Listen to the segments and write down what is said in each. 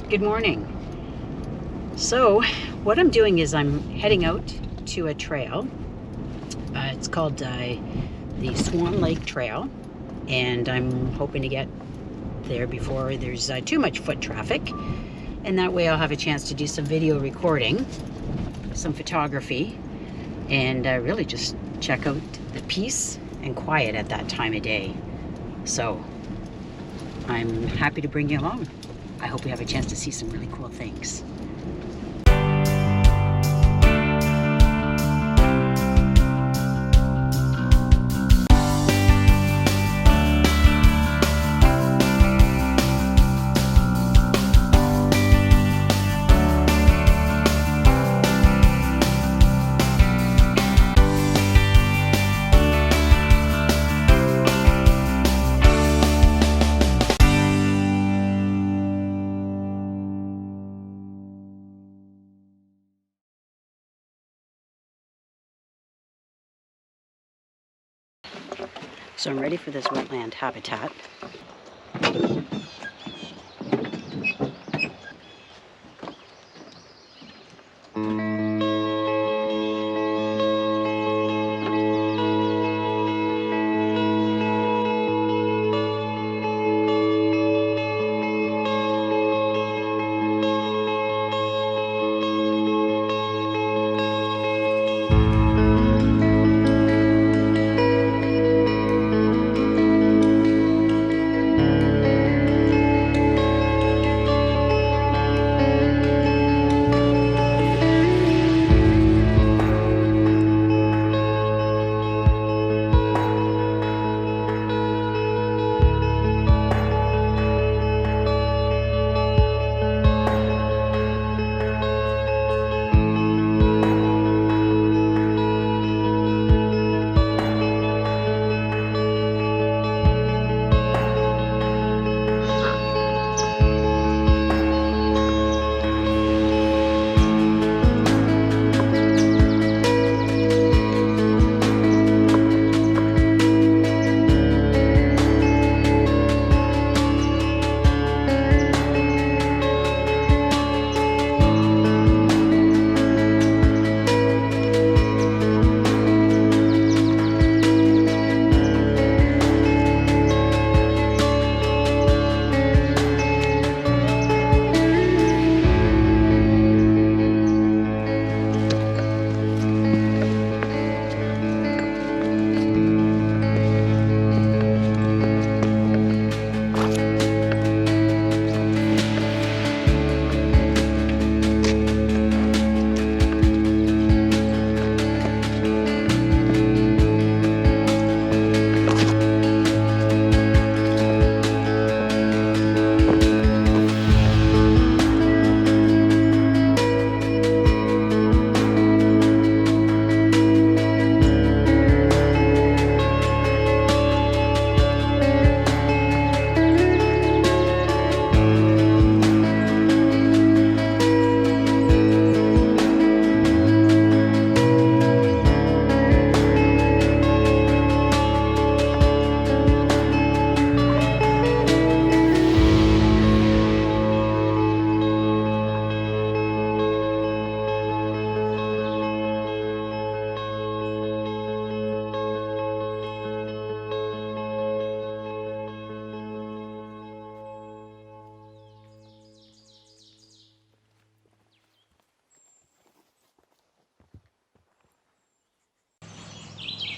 Good morning. So what I'm doing is I'm heading out to a trail. It's called the Swan Lake Trail, and I'm hoping to get there before there's too much foot traffic, and that way I'll have a chance to do some video recording, some photography, and really just check out the peace and quiet at that time of day. So I'm happy to bring you along. I hope we have a chance to see some really cool things. So I'm ready for this wetland habitat.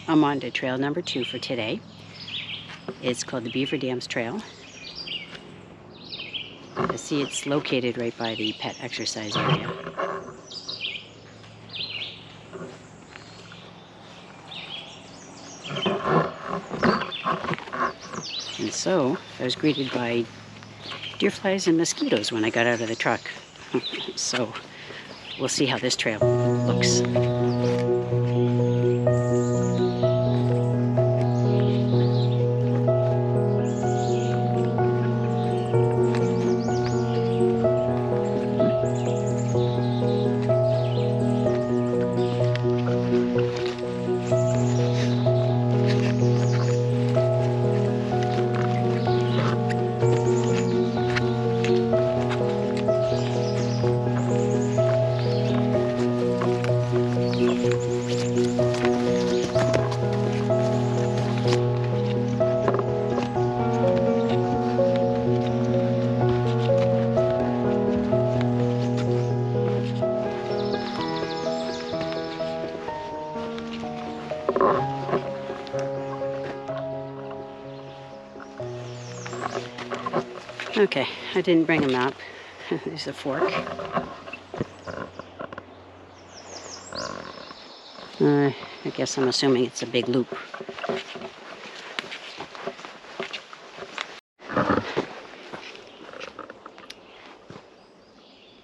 I'm on to trail number 2 for today. It's called the Beaver Dams Trail. I see it's located right by the pet exercise area. And so I was greeted by deer flies and mosquitoes when I got out of the truck. So we'll see how this trail looks. Okay, I didn't bring a map. There's a fork. I guess I'm assuming it's a big loop.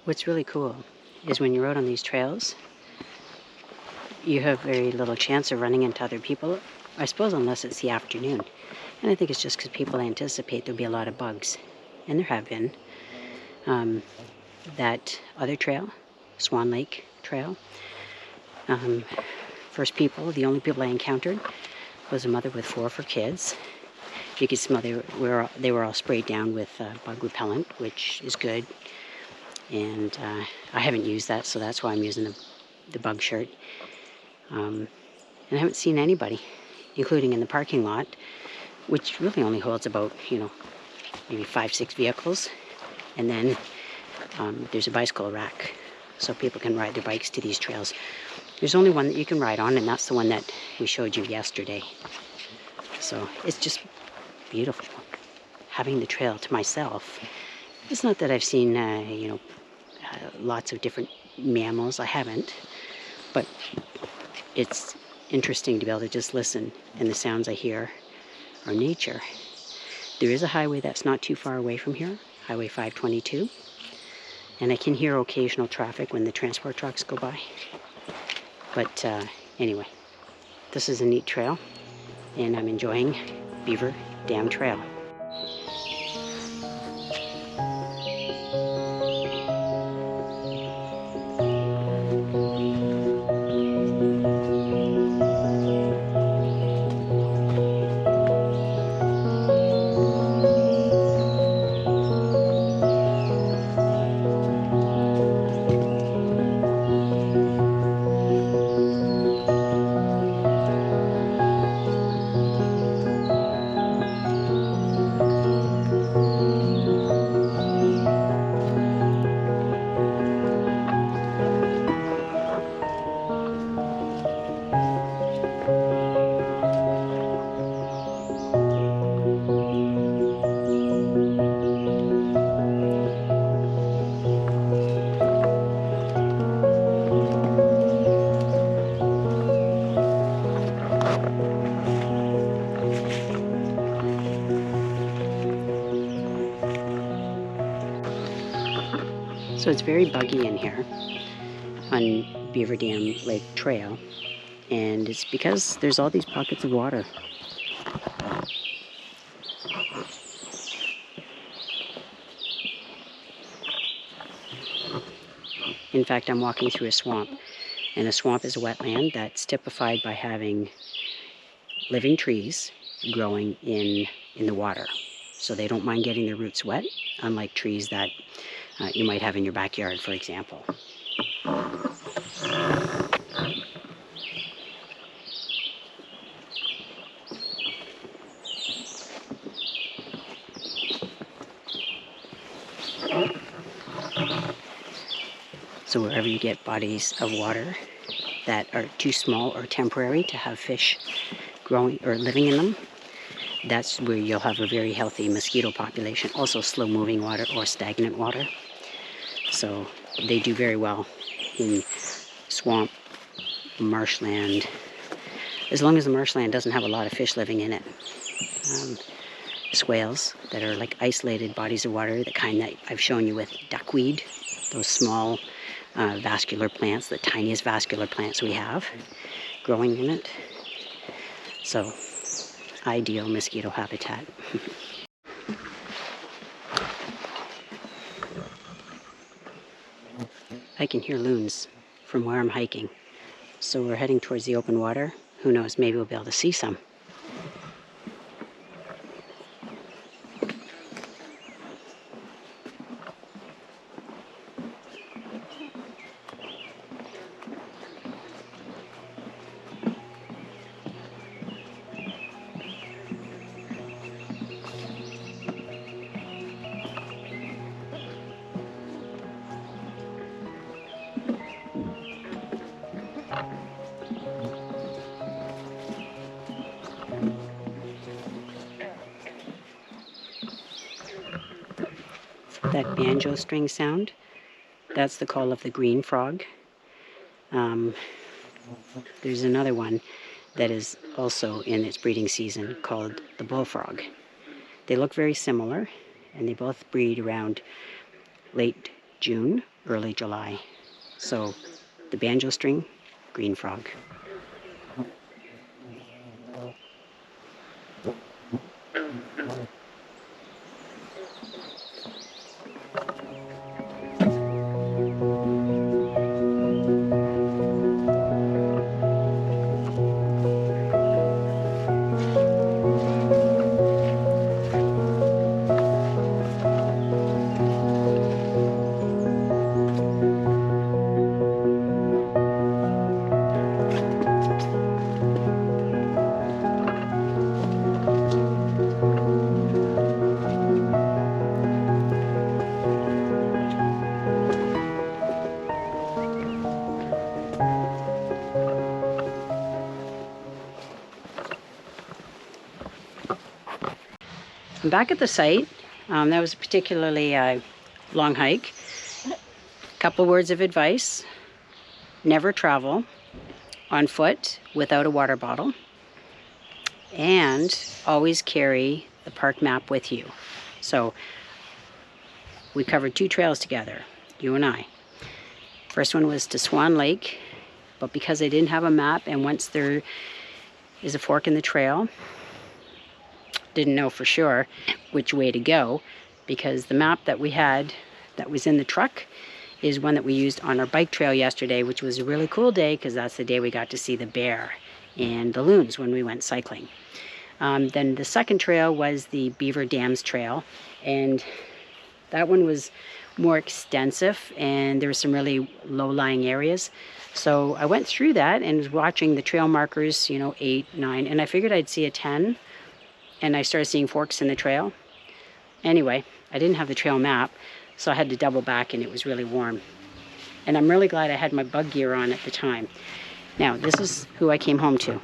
What's really cool is when you're out on these trails, you have very little chance of running into other people, I suppose, unless it's the afternoon. And I think it's just because people anticipate there'll be a lot of bugs. And there have been. That other trail, Swan Lake Trail, the only people I encountered was a mother with 4 of her kids. You could smell they were all sprayed down with bug repellent, which is good. And I haven't used that, so that's why I'm using the bug shirt. And I haven't seen anybody, including in the parking lot, which really only holds about, maybe 5-6 vehicles. And then there's a bicycle rack, so people can ride their bikes to these trails. There's only one that you can ride on, and that's the one that we showed you yesterday. So it's just beautiful having the trail to myself. It's not that I've seen, lots of different mammals. I haven't, but it's interesting to be able to just listen, and the sounds I hear are nature. There is a highway that's not too far away from here, Highway 522, and I can hear occasional traffic when the transport trucks go by. But anyway, this is a neat trail, and I'm enjoying Beaver Dam Trail. So it's very buggy in here on Beaver Dam Lake Trail, and it's because there's all these pockets of water. In fact, I'm walking through a swamp, and a swamp is a wetland that's typified by having living trees growing in the water. So they don't mind getting their roots wet, unlike trees that you might have in your backyard, for example. So wherever you get bodies of water that are too small or temporary to have fish growing or living in them, that's where you'll have a very healthy mosquito population. Also slow moving water or stagnant water. So they do very well in swamp, marshland, as long as the marshland doesn't have a lot of fish living in it. Swales that are like isolated bodies of water, the kind that I've shown you with duckweed, those small vascular plants, the tiniest vascular plants we have growing in it. So ideal mosquito habitat. I can hear loons from where I'm hiking. So we're heading towards the open water. Who knows, maybe we'll be able to see some. That banjo string sound, that's the call of the green frog. There's another one that is also in its breeding season called the bullfrog. They look very similar, and they both breed around late June, early July. So the banjo string, green frog. I'm back at the site. That was a particularly long hike. Couple words of advice: never travel on foot without a water bottle, and always carry the park map with you. So we covered 2 trails together, you and I. First one was to Swan Lake, but because I didn't have a map, and once there is a fork in the trail, didn't know for sure which way to go, because the map that we had that was in the truck is one that we used on our bike trail yesterday, which was a really cool day because that's the day we got to see the bear and the loons when we went cycling. Then the second trail was the Beaver Dams Trail, and that one was more extensive and there were some really low-lying areas. So I went through that and was watching the trail markers, 8, 9, and I figured I'd see a 10, and I started seeing forks in the trail. Anyway, I didn't have the trail map, so I had to double back, and it was really warm. And I'm really glad I had my bug gear on at the time. Now, this is who I came home to.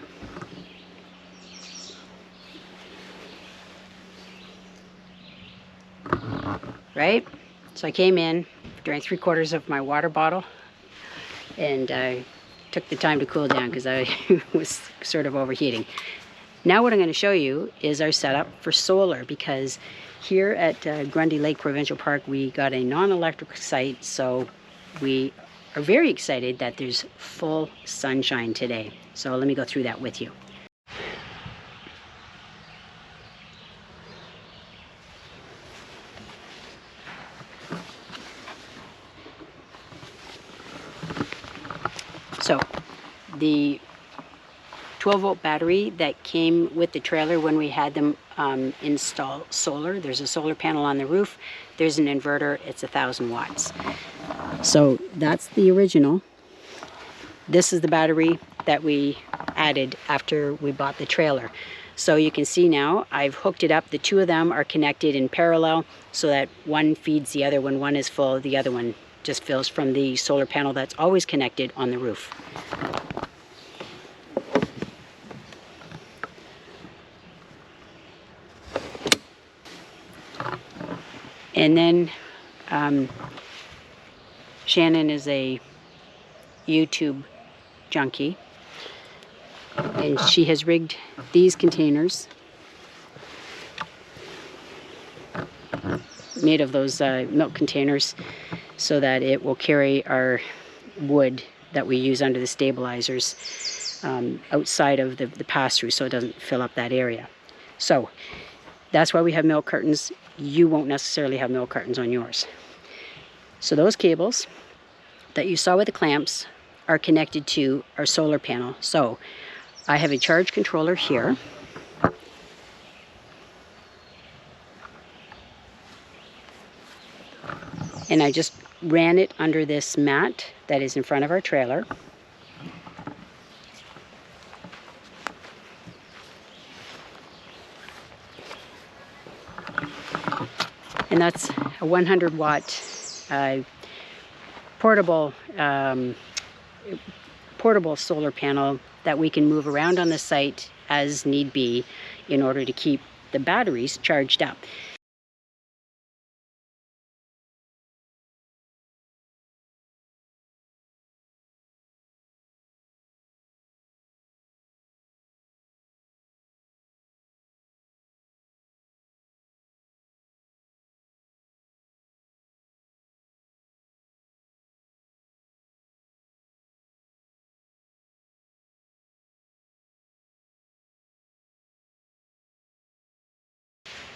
Right? So I came in, drank 3/4 of my water bottle, and I took the time to cool down because I was sort of overheating. Now what I'm going to show you is our setup for solar, because here at Grundy Lake Provincial Park we got a non-electric site, so we are very excited that there's full sunshine today. So let me go through that with you. So the 12-volt battery that came with the trailer when we had them install solar. There's a solar panel on the roof. There's an inverter. It's 1,000 watts. So that's the original. This is the battery that we added after we bought the trailer. So you can see now I've hooked it up. The 2 of them are connected in parallel so that one feeds the other. When one is full, the other one just fills from the solar panel that's always connected on the roof. And then Shannon is a YouTube junkie, and she has rigged these containers made of those milk containers so that it will carry our wood that we use under the stabilizers outside of the pass-through, so it doesn't fill up that area. So that's why we have milk cartons. You won't necessarily have milk cartons on yours. So those cables that you saw with the clamps are connected to our solar panel. So I have a charge controller here. And I just ran it under this mat that is in front of our trailer. And that's a 100-watt portable solar panel that we can move around on the site as need be in order to keep the batteries charged up.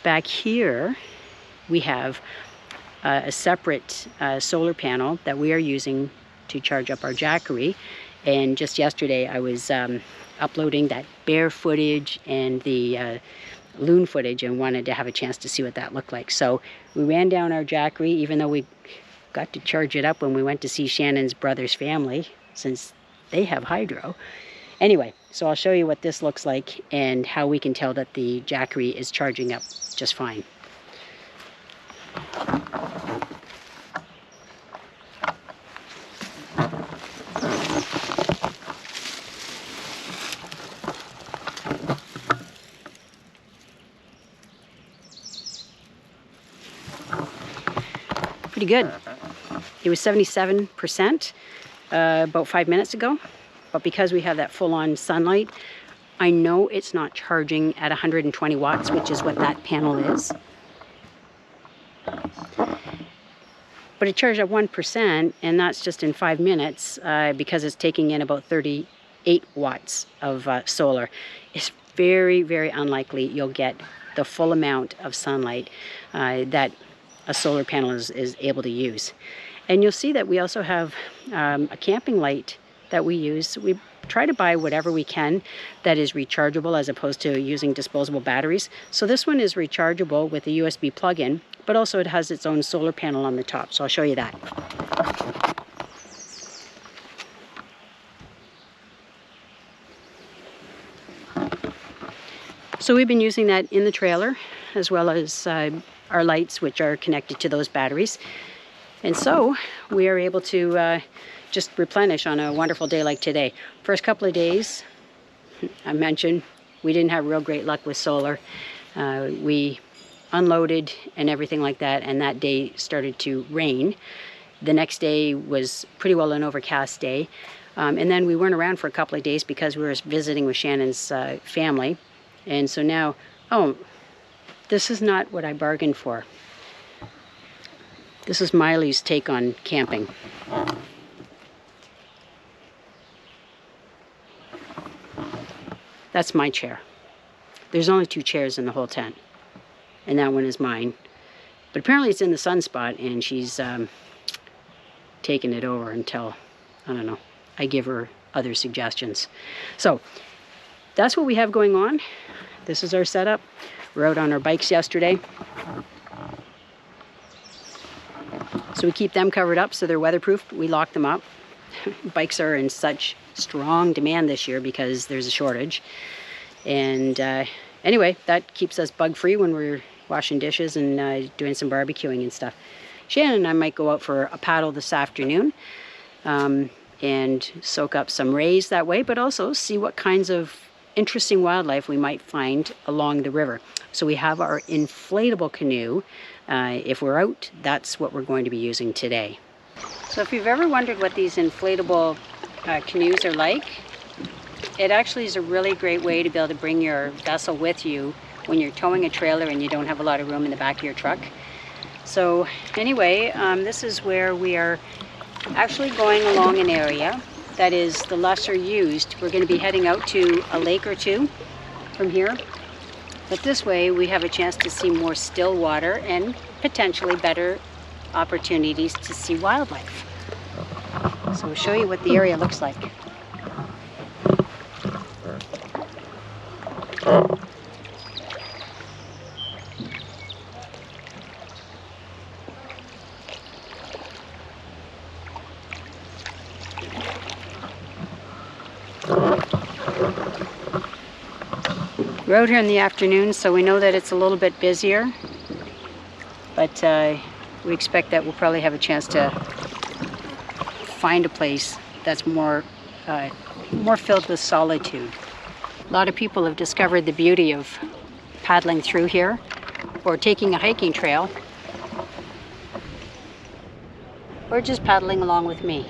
Back here, we have a separate solar panel that we are using to charge up our jackery. And just yesterday, I was uploading that bear footage and the loon footage and wanted to have a chance to see what that looked like. So we ran down our jackery, even though we got to charge it up when we went to see Shannon's brother's family, since they have hydro. Anyway, so I'll show you what this looks like and how we can tell that the jackery is charging up just fine. Pretty good. It was 77% about 5 minutes ago, but because we have that full-on sunlight, I know it's not charging at 120 watts, which is what that panel is. But it charged at 1%, and that's just in 5 minutes because it's taking in about 38 watts of solar. It's very, very unlikely you'll get the full amount of sunlight that a solar panel is able to use. And you'll see that we also have a camping light that we use. We try to buy whatever we can that is rechargeable as opposed to using disposable batteries. So this one is rechargeable with a USB plug-in, but also it has its own solar panel on the top. So I'll show you that. So we've been using that in the trailer, as well as our lights, which are connected to those batteries. And so we are able to just replenish on a wonderful day like today. First couple of days, I mentioned, we didn't have real great luck with solar. We unloaded and everything like that, and that day started to rain. The next day was pretty well an overcast day. And then we weren't around for a couple of days because we were visiting with Shannon's family. And so now, oh, this is not what I bargained for. This is Miley's take on camping. That's my chair. There's only 2 chairs in the whole tent, and that one is mine. But apparently it's in the sunspot, and she's taken it over until, I don't know, I give her other suggestions. So that's what we have going on. This is our setup. We're out on our bikes yesterday. So we keep them covered up so they're weatherproof. We lock them up. Bikes are in such strong demand this year because there's a shortage. And anyway, that keeps us bug-free when we're washing dishes and doing some barbecuing and stuff. Shannon and I might go out for a paddle this afternoon and soak up some rays that way, but also see what kinds of interesting wildlife we might find along the river. So we have our inflatable canoe. If we're out, that's what we're going to be using today. So if you've ever wondered what these inflatable canoes are like, it actually is a really great way to be able to bring your vessel with you when you're towing a trailer and you don't have a lot of room in the back of your truck. So anyway, this is where we are actually going along an area that is the lesser used. We're going to be heading out to a lake or two from here. But this way we have a chance to see more still water and potentially better opportunities to see wildlife. So we'll show you what the area looks like. We're out here in the afternoon, so we know that it's a little bit busier, but we expect that we'll probably have a chance to find a place that's more filled with solitude. A lot of people have discovered the beauty of paddling through here or taking a hiking trail or just paddling along with me.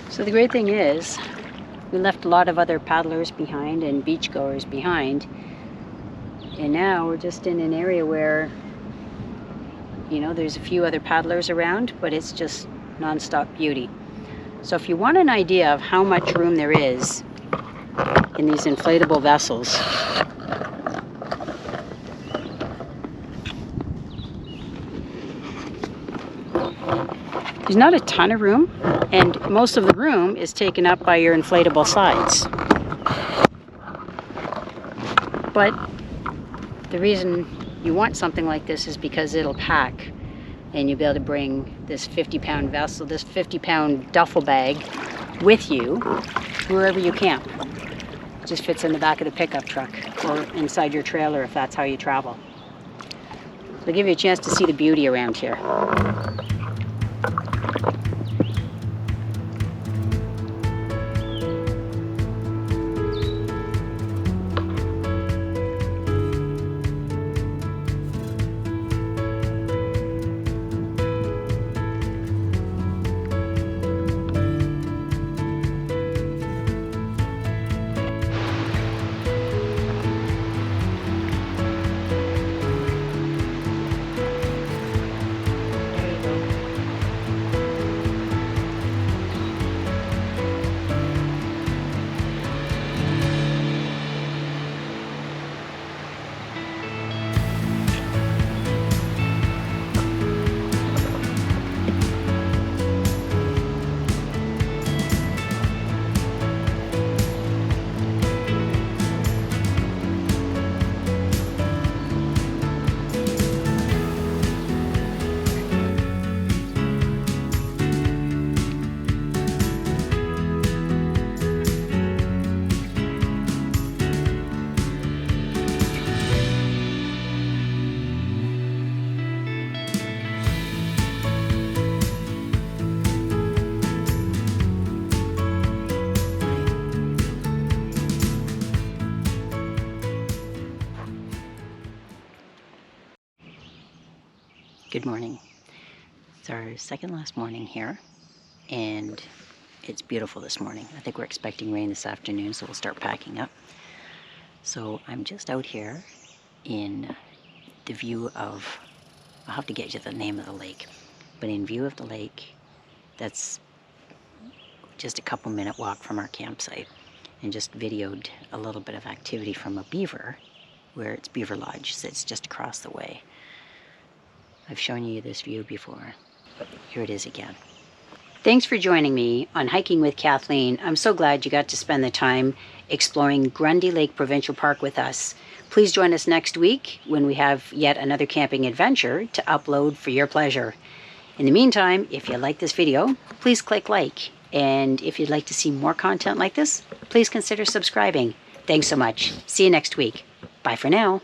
So the great thing is we left a lot of other paddlers behind and beachgoers behind, and now we're just in an area where, you know, there's a few other paddlers around, but it's just non-stop beauty. So if you want an idea of how much room there is in these inflatable vessels, There's not a ton of room, and most of the room is taken up by your inflatable sides. But the reason you want something like this is because it'll pack, and you'll be able to bring this 50-pound vessel, this 50-pound duffel bag with you wherever you camp. It just fits in the back of the pickup truck or inside your trailer if that's how you travel. So it'll give you a chance to see the beauty around here. Good morning. It's our second last morning here, and it's beautiful this morning. I think we're expecting rain this afternoon, so we'll start packing up. So I'm just out here in the view of, I'll have to get you the name of the lake, but in view of the lake, that's just a couple minute walk from our campsite, and just videoed a little bit of activity from a Beaver, where it's Beaver Lodge sits just across the way. I've shown you this view before, but here it is again. Thanks for joining me on Hiking with Kathleen. I'm so glad you got to spend the time exploring Grundy Lake Provincial Park with us. Please join us next week when we have yet another camping adventure to upload for your pleasure. In the meantime, if you like this video, please click like. And if you'd like to see more content like this, please consider subscribing. Thanks so much. See you next week. Bye for now.